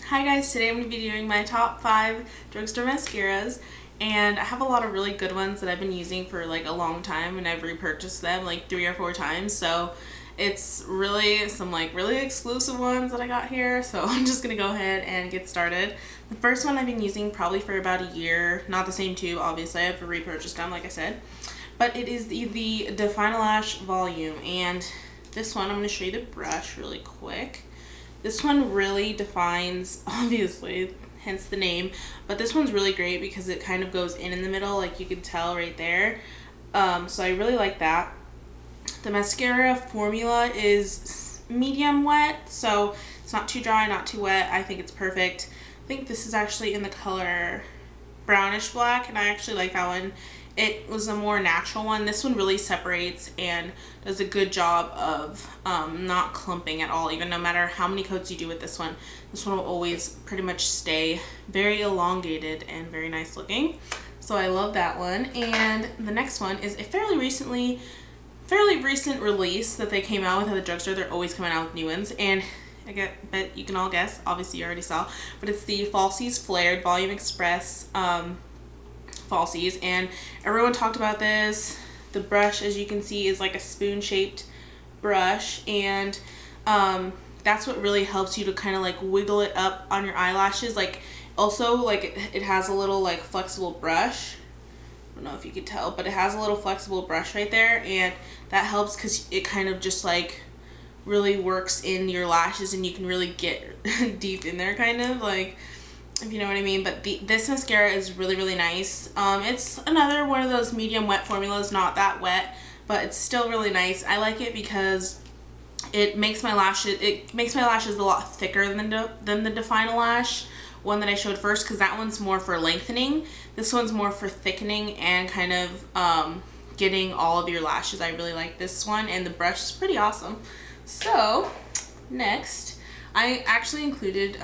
Hi guys, today I'm going to be doing my top 5 drugstore mascaras, and I have a lot of really good ones that I've been using for like a long time, and I've repurchased them like 3 or 4 times, so it's really some like really exclusive ones that I got here, so I'm just going to go ahead and get started. The first one I've been using probably for about a year, not the same tube obviously, I've repurchased them like I said, but it is the Define a Lash Volume, and this one I'm going to show you the brush really quick. This one really defines, obviously, hence the name, but this one's really great because it kind of goes in the middle, like you can tell right there. So I really like that. The mascara formula is medium wet, so it's not too dry, not too wet. I think it's perfect. I think this is actually in the color Brownish Black, and I actually like that one. It was a more natural one. This one really separates and does a good job of not clumping at all, even no matter how many coats you do with this one. This one will always pretty much stay very elongated and very nice looking. So I love that one. And the next one is a fairly recent release that they came out with at the drugstore. They're always coming out with new ones. And I bet you can all guess, obviously you already saw, but it's the Falsies Flared Volume Express Falsies, and everyone talked about this. The brush, as you can see, is like a spoon shaped brush, and that's what really helps you to kind of like wiggle it up on your eyelashes. Like also, like it has a little like flexible brush. I don't know if you could tell, but it has a little flexible brush right there, and that helps because it kind of just like really works in your lashes, and you can really get deep in there, kind of like, if you know what I mean. But this mascara is really nice. It's another one of those medium wet formulas, not that wet, but it's still really nice. I like it because it makes my lashes a lot thicker than the Define a Lash one that I showed first, because that one's more for lengthening. This one's more for thickening and kind of getting all of your lashes. I really like this one, and the brush is pretty awesome. So next, I actually included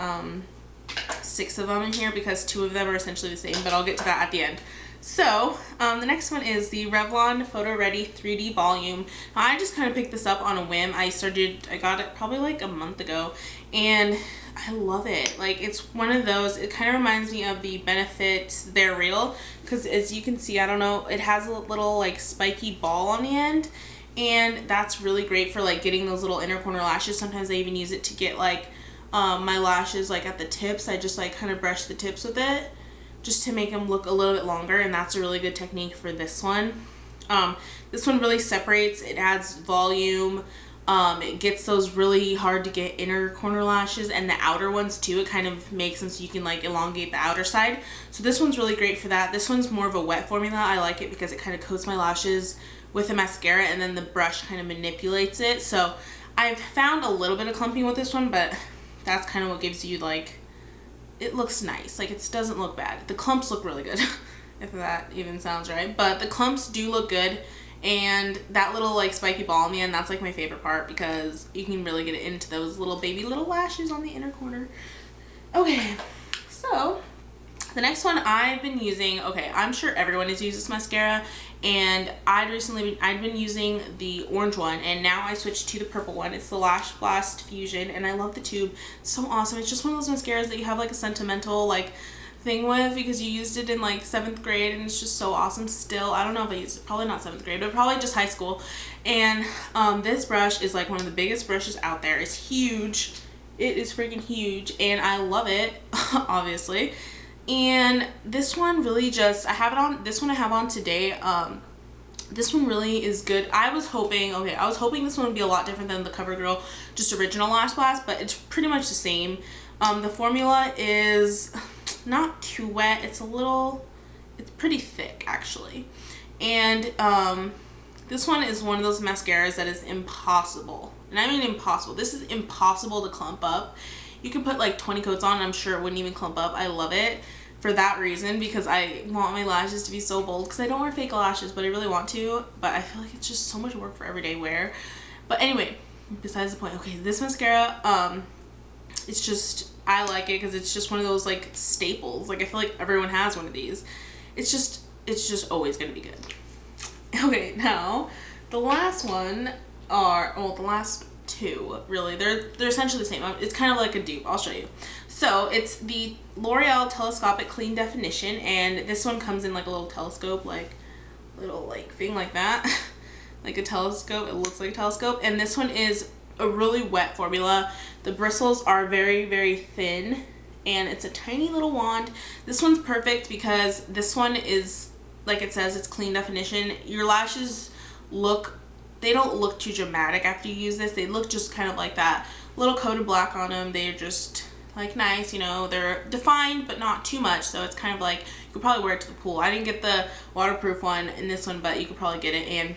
6 of them in here because 2 of them are essentially the same, but I'll get to that at the end. So the next one is the Revlon Photo Ready 3D Volume. Now, I just kind of picked this up on a whim. I got it probably like a month ago, and I love it. Like, it's one of those, it kind of reminds me of the Benefit They're Real, because as you can see, I don't know, it has a little like spiky ball on the end, and that's really great for like getting those little inner corner lashes. Sometimes I even use it to get like my lashes like at the tips. I just like kind of brush the tips with it just to make them look a little bit longer, and that's a really good technique for this one. This one really separates, it adds volume, it gets those really hard to get inner corner lashes, and the outer ones too. It kind of makes them so you can like elongate the outer side. So this one's really great for that. This one's more of a wet formula. I like it because it kind of coats my lashes with the mascara, and then the brush kind of manipulates it. So I've found a little bit of clumping with this one, but that's kind of what gives you like, it looks nice. Like, it doesn't look bad. The clumps look really good, if that even sounds right. But the clumps do look good, and that little like spiky ball in the end, that's like my favorite part because you can really get it into those little baby little lashes on the inner corner. Okay, so the next one I've been using, okay, I'm sure everyone has used this mascara, and I'd been using the orange one, and now I switched to the purple one. It's the Lash Blast Fusion, and I love the tube. It's so awesome. It's just one of those mascaras that you have like a sentimental like thing with because you used it in like 7th grade, and it's just so awesome still. I don't know if I used it, probably not 7th grade, but probably just high school. And this brush is like one of the biggest brushes out there. It's huge. It is freaking huge, and I love it, obviously. And this one really just, I have on today. This one really is good. I was hoping this one would be a lot different than the CoverGirl just original Lash Blast, but it's pretty much the same. The formula is not too wet. It's pretty thick actually. And this one is one of those mascaras that is impossible. And I mean impossible. This is impossible to clump up. You can put like 20 coats on and I'm sure it wouldn't even clump up. I love it for that reason because I want my lashes to be so bold, because I don't wear fake lashes, but I really want to. But I feel like it's just so much work for everyday wear. But anyway, besides the point. Okay, this mascara, it's just, I like it because it's just one of those like staples. Like, I feel like everyone has one of these. It's just always gonna be good. Okay, now the last one are, well, the last two, really. They're essentially the same. It's kind of like a dupe. I'll show you. So it's the L'Oreal Telescopic Clean Definition, and this one comes in like a little telescope, like little like thing like that. Like a telescope. It looks like a telescope. And this one is a really wet formula. The bristles are very, very thin, and it's a tiny little wand. This one's perfect because this one is, like it says, it's clean definition. Your lashes they don't look too dramatic after you use this. They look just kind of like that little coat of black on them. They're just like nice, you know, they're defined but not too much, so it's kind of like you could probably wear it to the pool. I didn't get the waterproof one in this one, but you could probably get it, and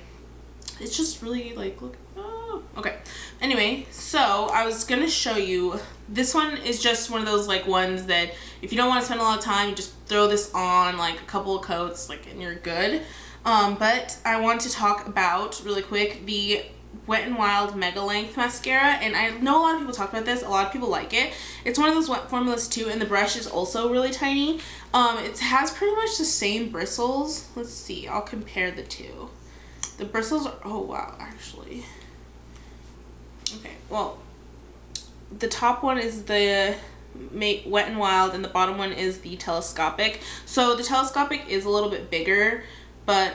it's just really like, look, oh, okay. Anyway, so I was gonna show you, this one is just one of those like ones that if you don't want to spend a lot of time, you just throw this on like a couple of coats, like, and you're good. But I want to talk about really quick the Wet n Wild Mega Length Mascara, and I know a lot of people talk about this. A lot of people like it. It's one of those wet formulas too, and the brush is also really tiny. It has pretty much the same bristles. Let's see, I'll compare the two. The bristles are, oh wow, actually. Okay, well, the top one is the Wet n Wild, and the bottom one is the Telescopic. So the Telescopic is a little bit bigger, but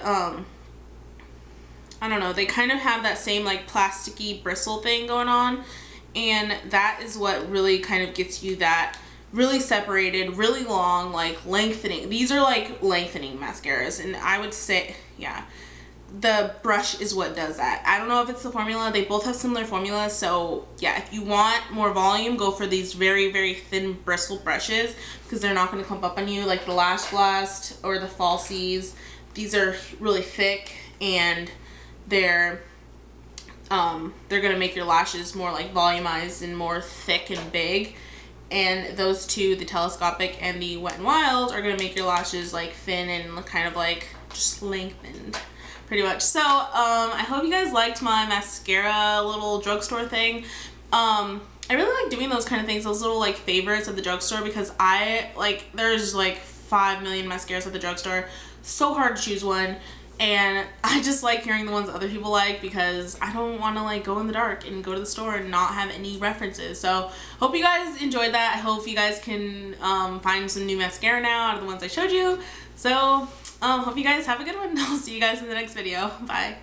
I don't know, they kind of have that same like plasticky bristle thing going on, and that is what really kind of gets you that really separated, really long, like lengthening. These are like lengthening mascaras, and I would say, yeah, the brush is what does that. I don't know if it's the formula. They both have similar formulas, so yeah, if you want more volume, go for these very, very thin bristle brushes, because they're not going to clump up on you, like the Lash Blast or the Falsies. These are really thick, and they're gonna make your lashes more like volumized and more thick and big. And those two, the Telescopic and the Wet n Wild, are gonna make your lashes like thin and kind of like just lengthened, pretty much. So I hope you guys liked my mascara little drugstore thing. I really like doing those kind of things, those little like favorites at the drugstore, because there's like 5 million mascaras at the drugstore. So hard to choose one. And I just like hearing the ones other people like, because I don't want to like go in the dark and go to the store and not have any references. So hope you guys enjoyed that. I hope you guys can find some new mascara now out of the ones I showed you. So hope you guys have a good one. I'll see you guys in the next video. Bye.